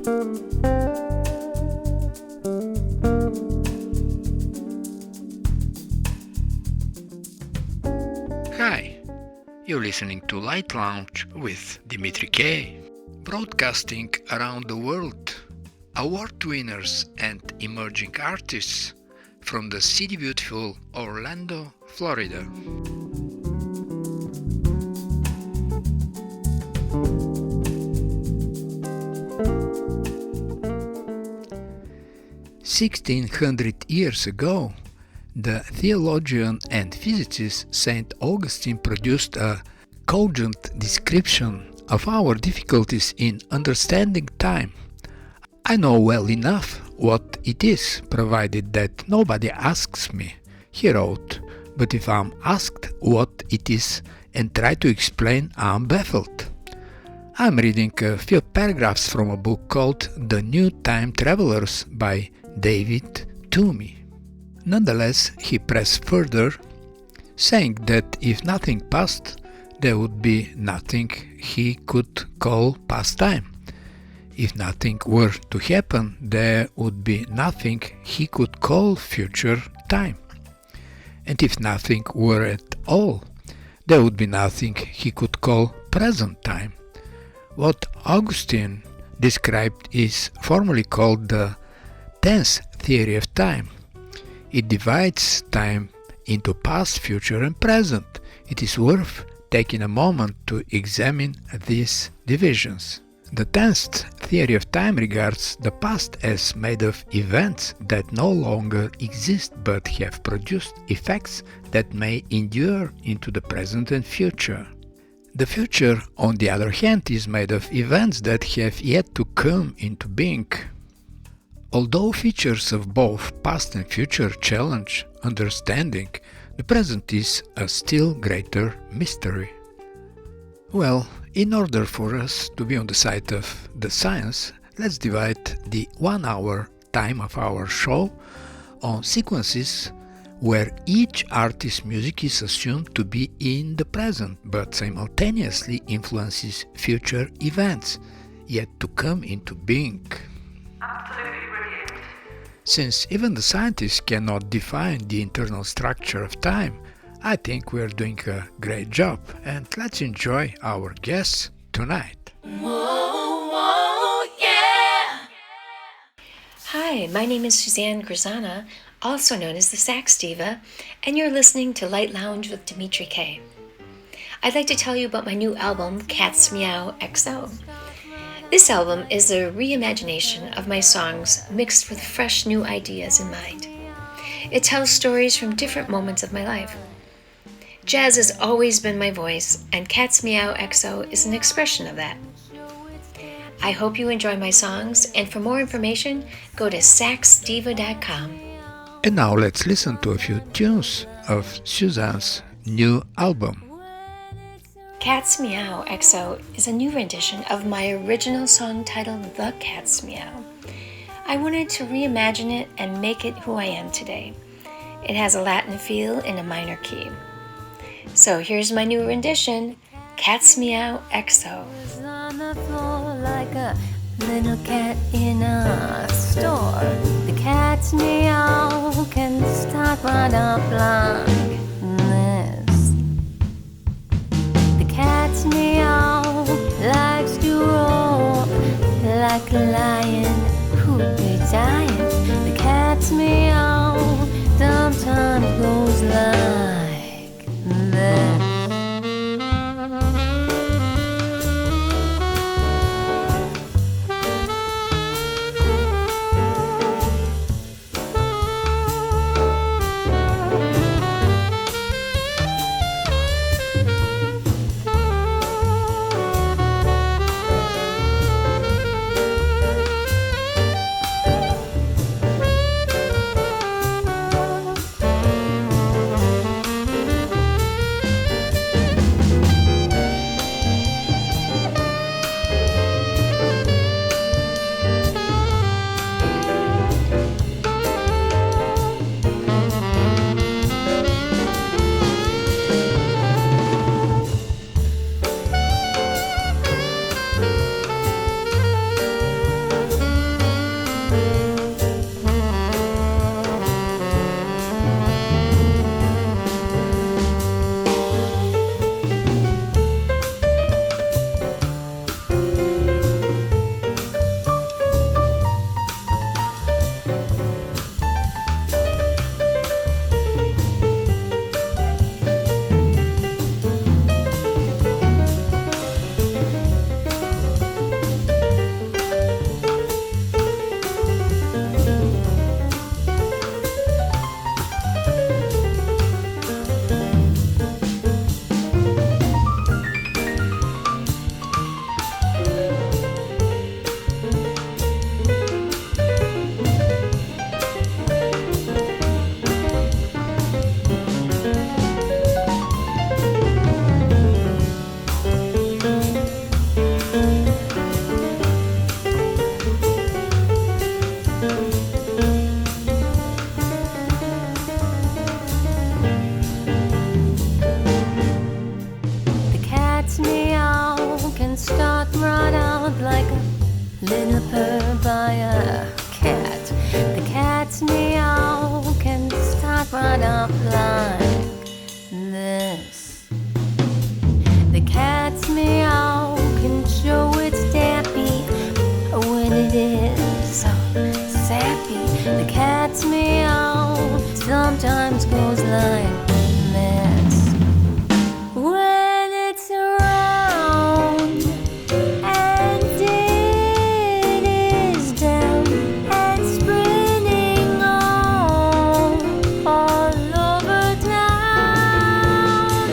Hi, you're listening to Light Lounge with Dimitri K, broadcasting around the world, award winners and emerging artists from the city beautiful Orlando, Florida. "1600 years ago, the theologian and physicist Saint Augustine produced a cogent description of our difficulties in understanding time. I know well enough what it is, provided that nobody asks me, he wrote, but if I'm asked what it is and try to explain, I'm baffled. I'm reading a few paragraphs from a book called The New Time Travelers by David Toomey. Nonetheless, he pressed further, saying that if nothing passed, there would be nothing he could call past time. If nothing were to happen, there would be nothing he could call future time. And if nothing were at all, there would be nothing he could call present time. What Augustine described is formally called the tense theory of time. It divides time into past, future and present. It is worth taking a moment to examine these divisions. The tenth theory of time regards the past as made of events that no longer exist but have produced effects that may endure into the present and future. The future, on the other hand, is made of events that have yet to come into being. Although features of both past and future challenge understanding, the present is a still greater mystery. Well, in order for us to be on the side of the science, let's divide the 1 hour time of our show on sequences where each artist's music is assumed to be in the present but simultaneously influences future events yet to come into being. Since even the scientists cannot define the internal structure of time, I think we're doing a great job, and let's enjoy our guests tonight. Whoa, whoa, yeah! Hi, my name is Suzanne Grzanna, also known as the Sax Diva, and you're listening to Light Lounge with Dimitri K. I'd like to tell you about my new album, Cat's Meow XO. This album is a reimagination of my songs mixed with fresh new ideas in mind. It tells stories from different moments of my life. Jazz has always been my voice, and Cat's Meow XO is an expression of that. I hope you enjoy my songs, and for more information, go to saxdiva.com. And now let's listen to a few tunes of Suzanne's new album. Cat's Meow XO is a new rendition of my original song titled The Cat's Meow. I wanted to reimagine it and make it who I am today. It has a Latin feel in a minor key. So here's my new rendition, Cat's Meow XO. On the floor like a little cat in a store. The cat's meow can start right up like this. The cat's meow likes to roar like a lion who'd be dying. The cat's meow sometimes goes like this. little purr by a cat. The cat's meow can start right up like this. The cat's meow can show its dappy when it is so sappy. The cat's meow sometimes goes like this. When it's around and it is down and spinning all over town.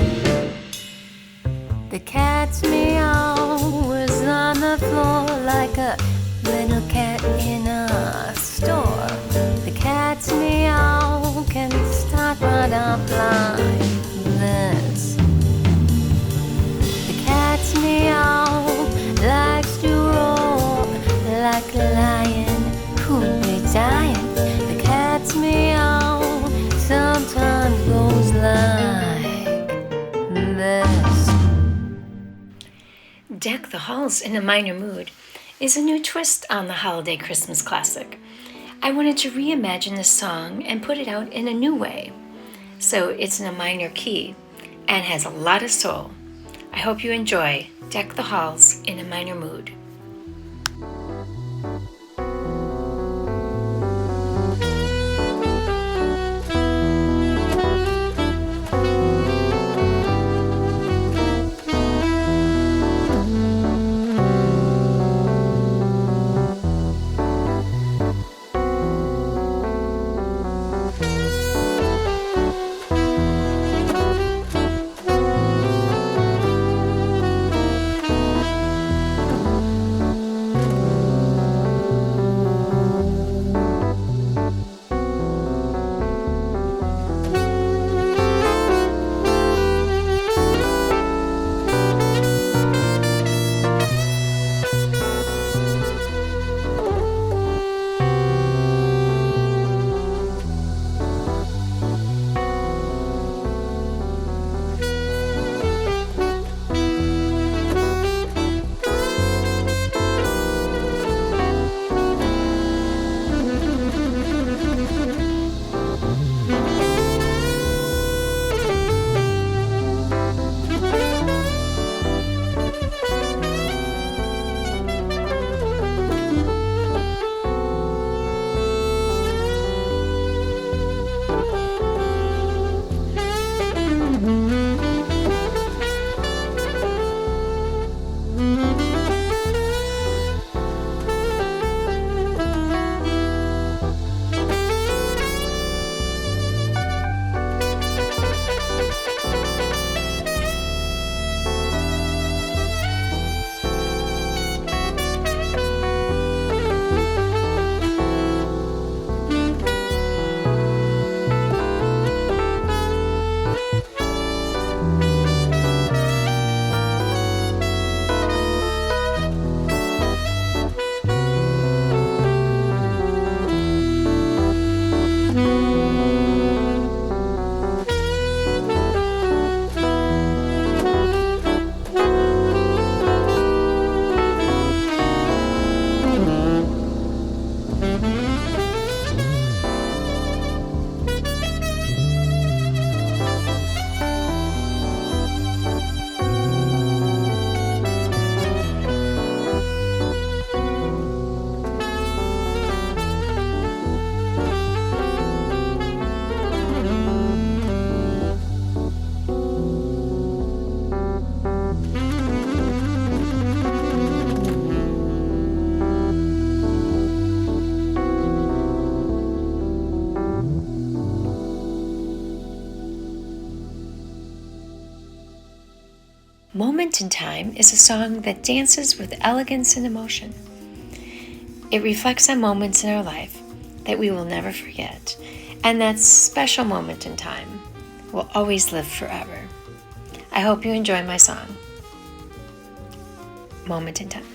The cat's meow was on the floor like a little cat in a store. The cat's meow can start right up like this. The cat's meow likes to roar like a lion who'd be dying. The cat's meow sometimes goes like this. Deck the Halls in a Minor Mood is a new twist on the holiday Christmas classic. I wanted to reimagine the song and put it out in a new way. So it's in a minor key and has a lot of soul. I hope you enjoy Deck the Halls in a Minor Mood. Moment in Time is a song that dances with elegance and emotion. It reflects on moments in our life that we will never forget, and that special moment in time will always live forever. I hope you enjoy my song, Moment in Time.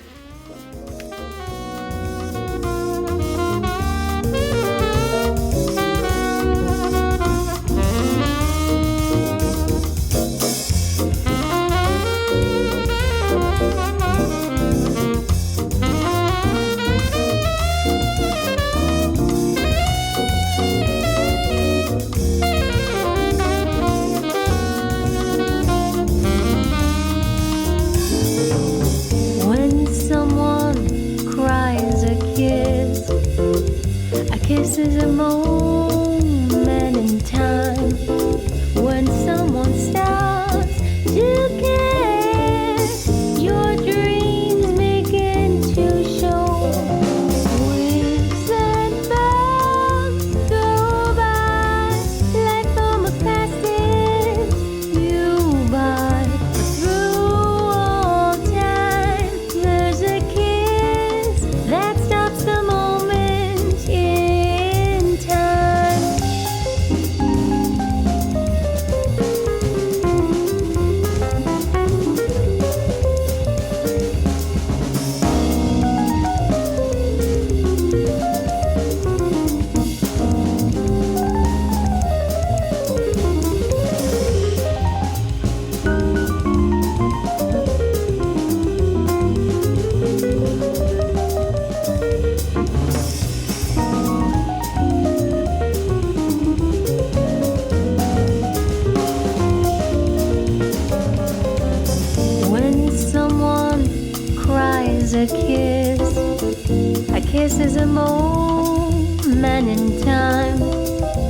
a kiss is a moment in time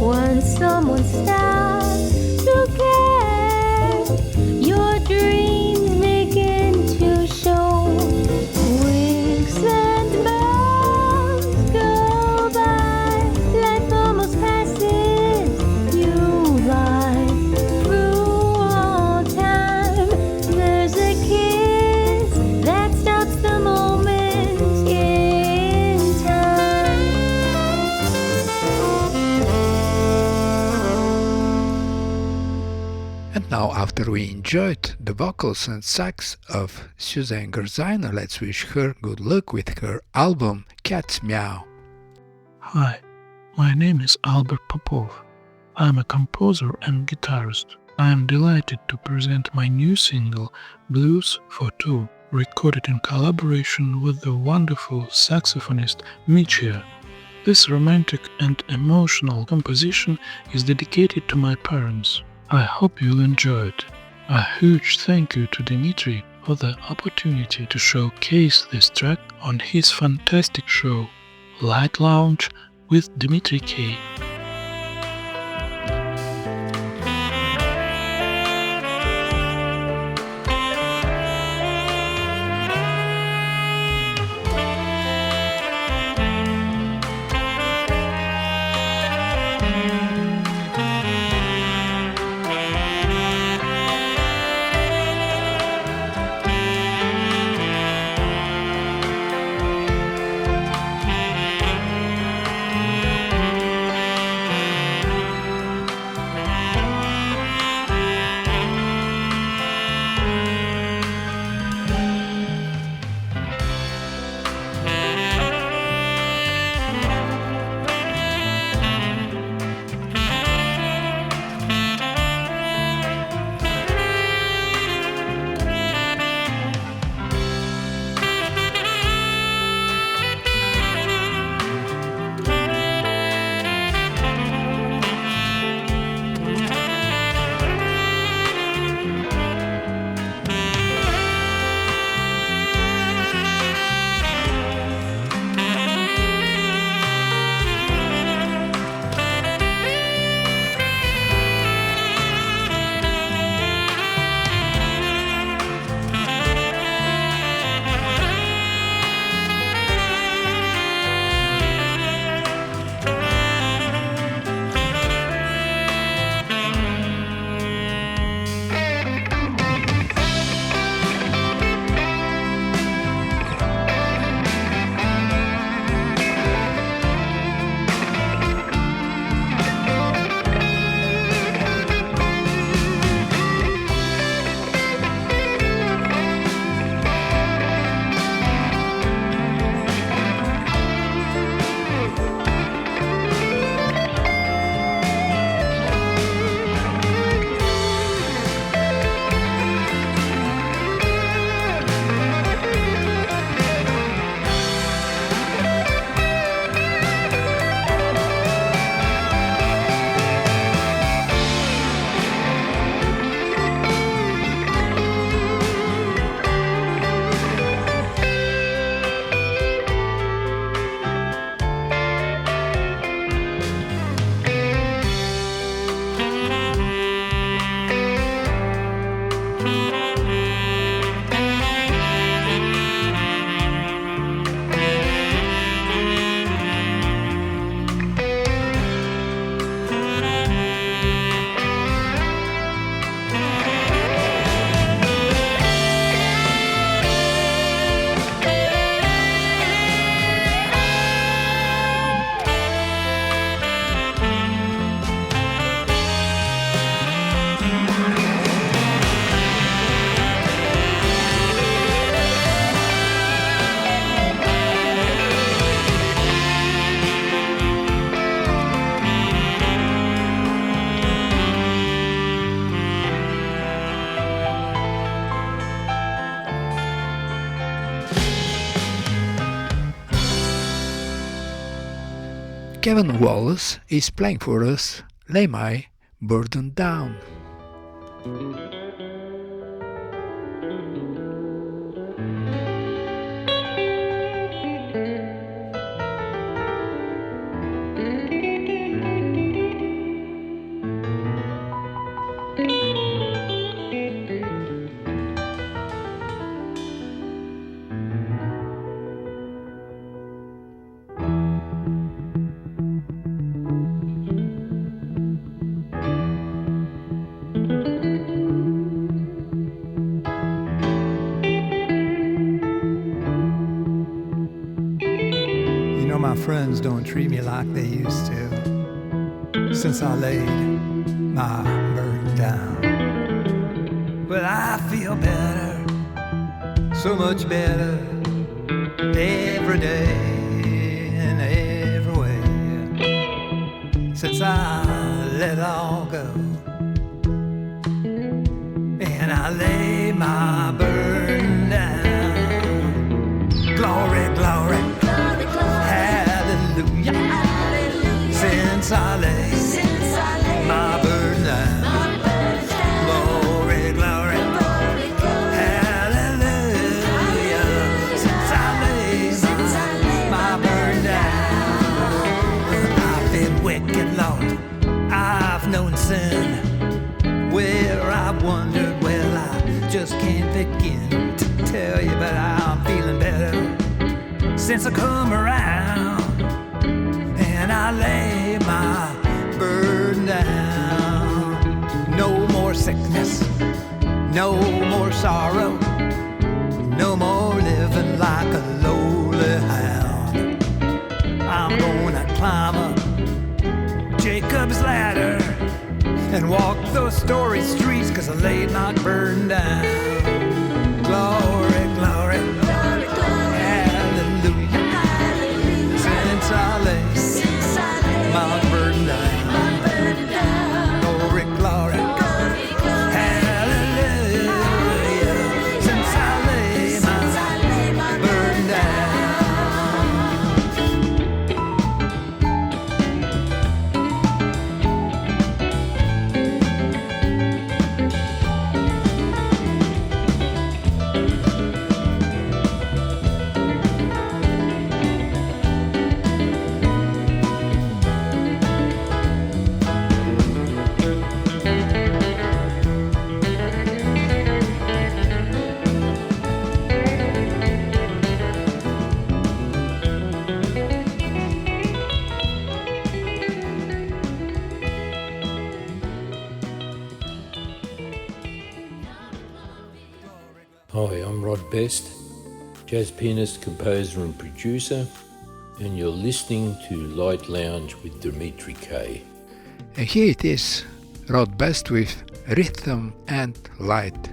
when someone stops to care. Your dreams begin to show. Weeks and months go by, life almost passes you by. Through all time, there's a kiss that stops the moment in time. And now, after we enjoyed the vocals and sax of Suzanne Grzanna, let's wish her good luck with her album Cat's Meow. Hi, my name is Albert Popov. I am a composer and guitarist. I am delighted to present my new single, Blues for Two, recorded in collaboration with the wonderful saxophonist Mitya. This romantic and emotional composition is dedicated to my parents. I hope you'll enjoy it. A huge thank you to Dimitri for the opportunity to showcase this track on his fantastic show, Light Lounge with Dimitri K. Kevin Wallace is playing for us Lay My Burden Down. my friends don't treat me like they used to since I laid my burden down. But I feel better, so much better, every day and every way, since I let it all go. And I lay my burden down. Glory, glory, hallelujah. Since I lay my burden down. Glory, glory, hallelujah. Since I lay my burden down. I've been wicked, Lord. I've known sin. Where I've wondered, well, I just can't begin to tell you, but I'm feeling better since I come around. And I lay my burden down. No more sickness, no more sorrow, no more living like a lowly hound. I'm gonna climb up Jacob's ladder and walk those story streets, 'cause I laid my burden down. Glory, glory, hallelujah. Since I laid my burden down. Glory, glory, hallelujah. Since I laid my burden down. Hi, I'm Rod Best, jazz pianist, composer and producer, and you're listening to Light Lounge with Dimitri K. And here it is, Rod Best with Rhythm and Light.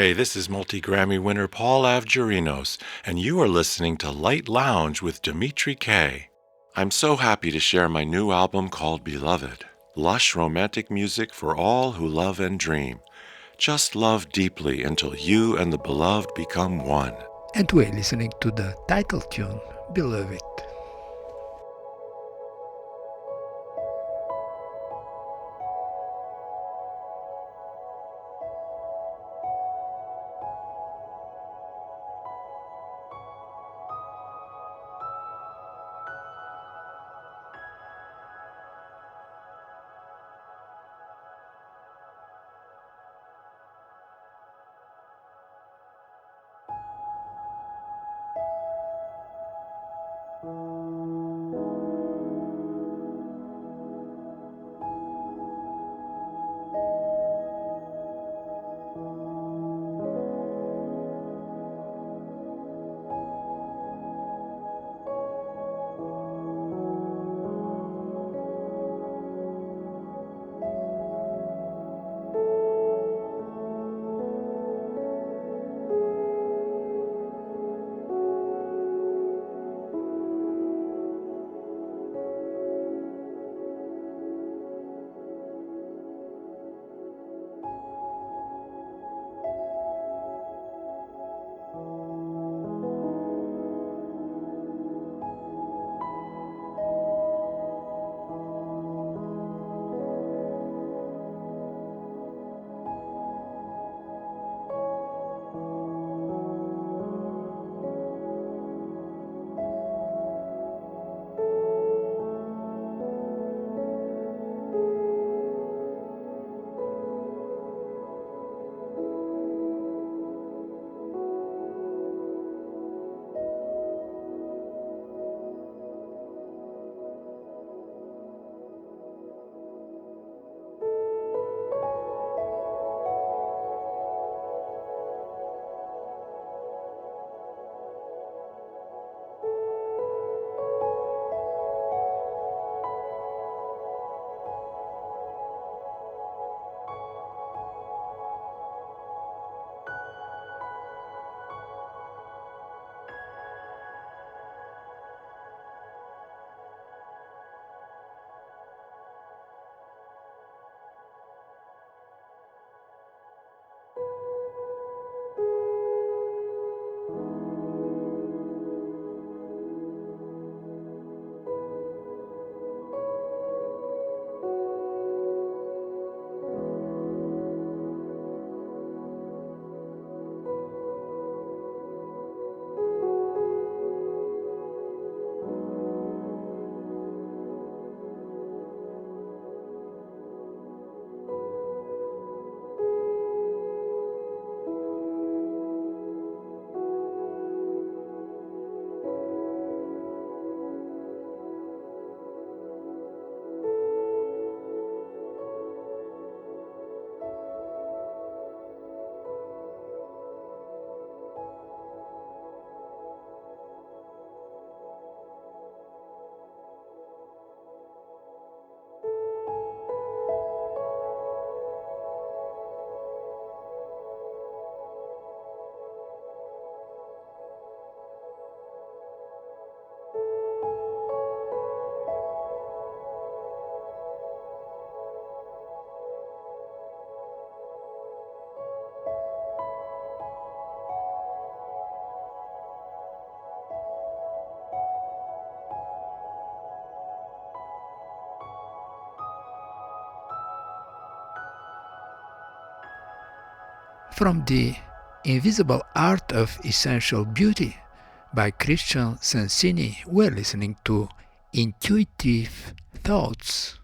Hey, this is multi-Grammy winner Paul Avgerinos, and you are listening to Light Lounge with Dimitri K. I'm so happy to share my new album called Beloved, lush romantic music for all who love and dream. Just love deeply until you and the beloved become one. And we're listening to the title tune, Beloved. From the Invisible Art of Essential Beauty by Kristian Sensini, we're listening to Intuitive Thoughts.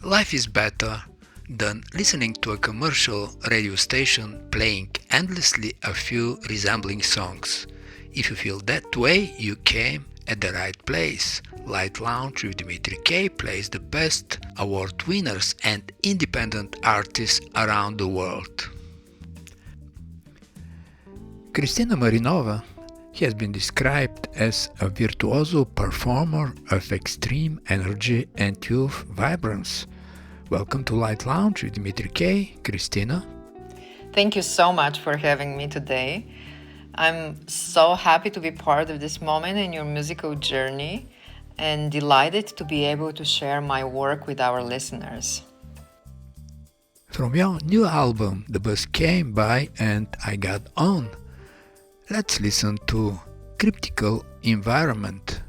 Life is better than listening to a commercial radio station playing endlessly a few resembling songs. If you feel that way, you came at the right place. Light Lounge with Dimitri K plays the best award winners and independent artists around the world. Kristina Marinova has been described as a virtuoso performer of extreme energy and youth vibrance. Welcome to Light Lounge with Dimitri K. Kristina. Thank you so much for having me today. I'm so happy to be part of this moment in your musical journey and delighted to be able to share my work with our listeners. From your new album, The Bus Came By and I Got On, let's listen to Cryptical Environment.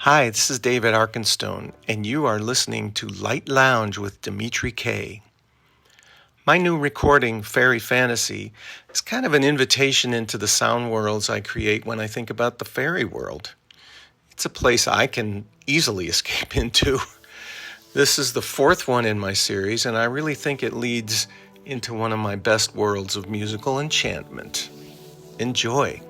Hi, this is David Arkenstone, and you are listening to Light Lounge with Dimitri K. My new recording, Fairy Fantasy, is kind of an invitation into the sound worlds I create when I think about the fairy world. It's a place I can easily escape into. This is the fourth one in my series, and I really think it leads into one of my best worlds of musical enchantment. Enjoy.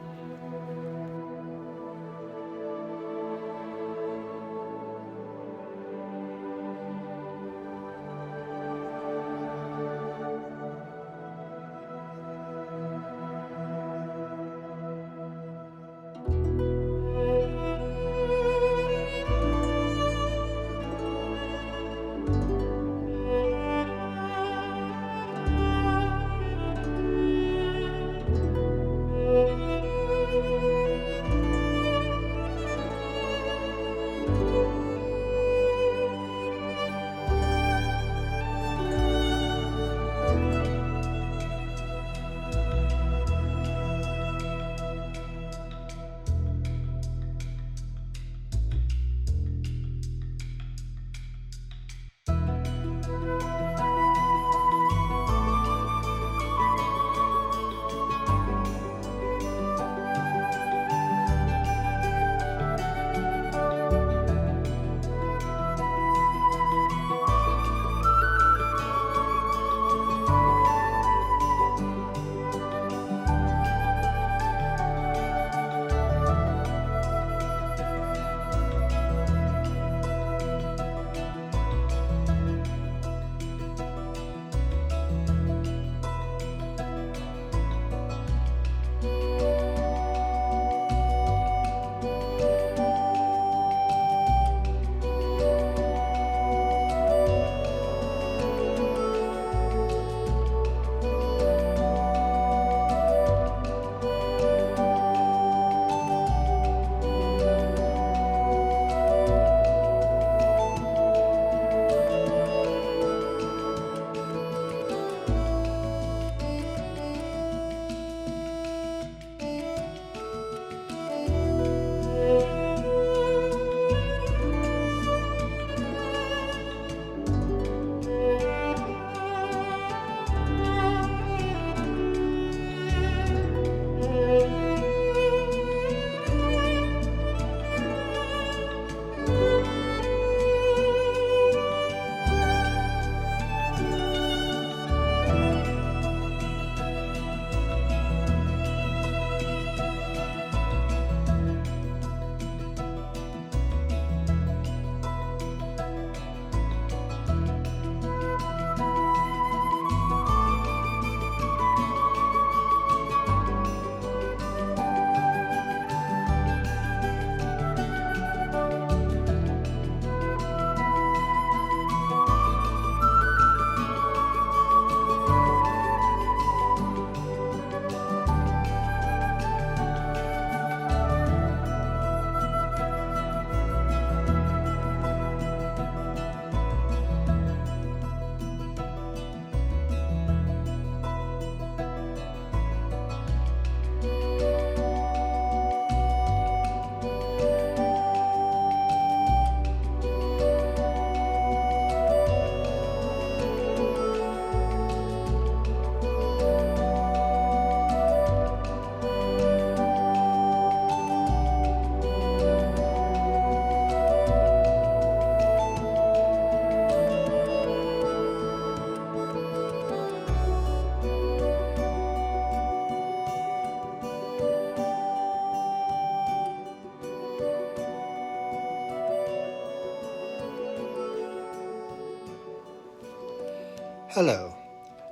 Hello,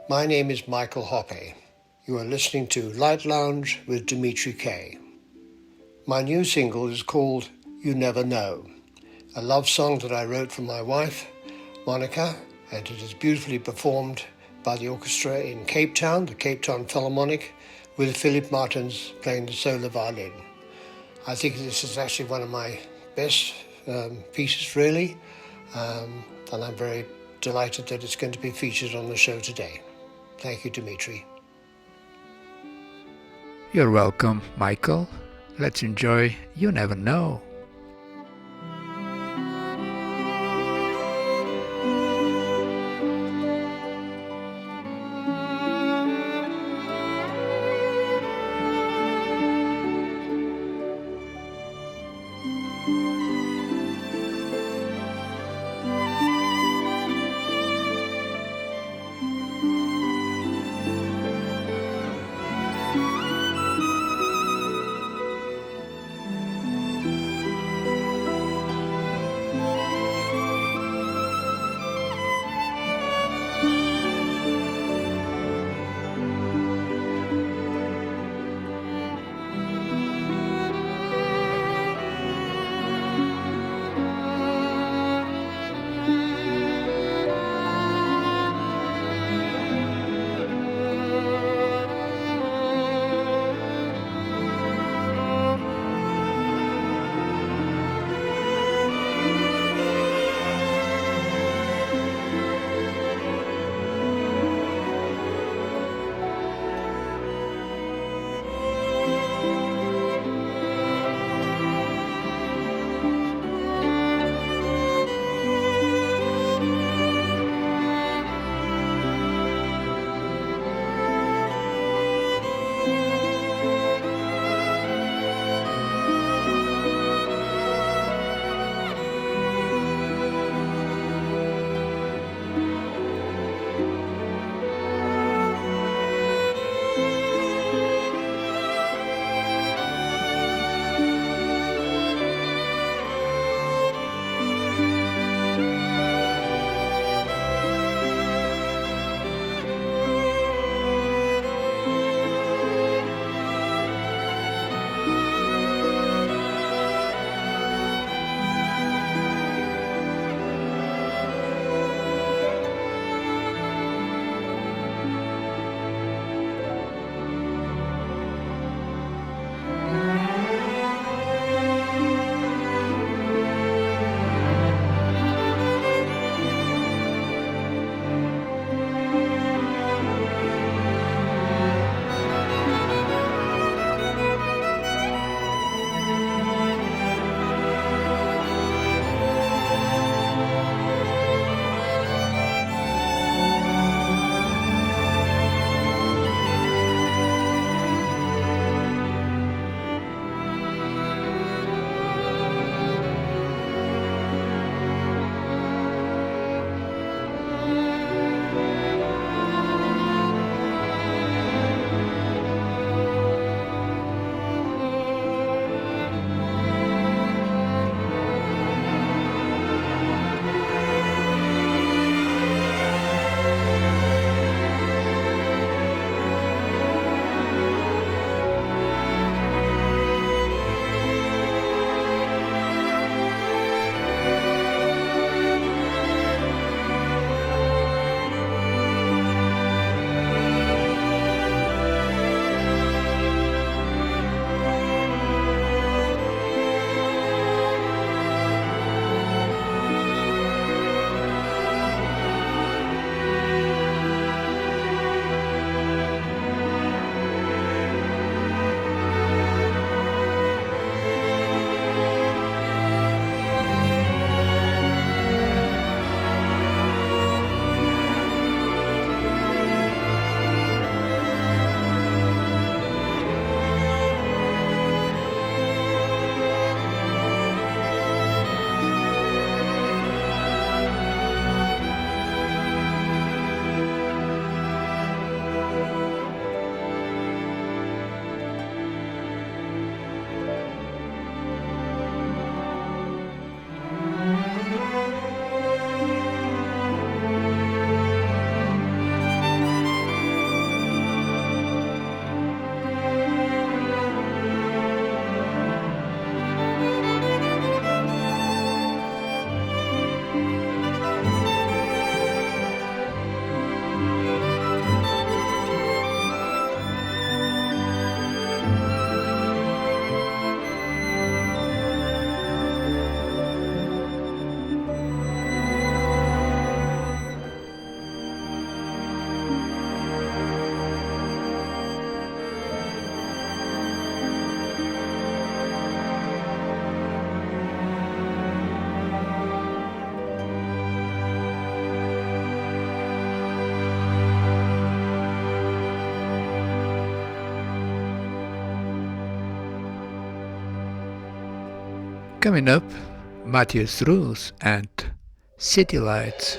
my name is Michael Hoppe. You are listening to Light Lounge with Dimitri K. My new single is called You Never Know, a love song that I wrote for my wife, Monica, and it is beautifully performed by the orchestra in Cape Town, the Cape Town Philharmonic, with Philip Martins playing the solo violin. I think this is actually one of my best pieces, really, and I'm very delighted that it's going to be featured on the show today. Thank you, Dimitri. You're welcome, Michael. Let's enjoy You Never Know. Coming up, Mattias Roos and City Lights.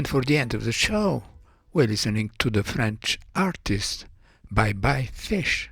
And for the end of the show, we're listening to the French artist Byebyefish.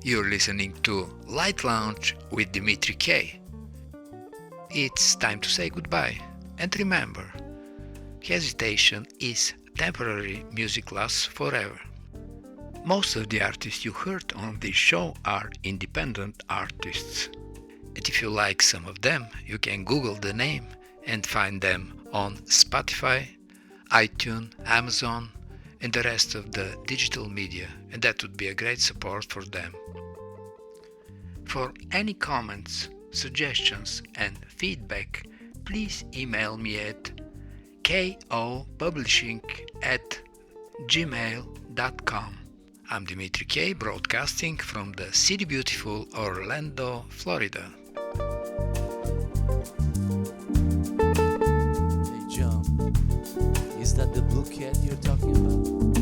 You're listening to Light Lounge with Dimitri K. It's time to say goodbye. And remember, hesitation is temporary, music lasts forever. Most of the artists you heard on this show are independent artists. And if you like some of them, you can Google the name and find them on Spotify, iTunes, Amazon, and the rest of the digital media, and that would be a great support for them. For any comments, suggestions, and feedback, please email me at kopublishing@gmail.com. I'm Dimitri K, broadcasting from the city beautiful Orlando, Florida. Hey John, is that the blue cat you're talking about?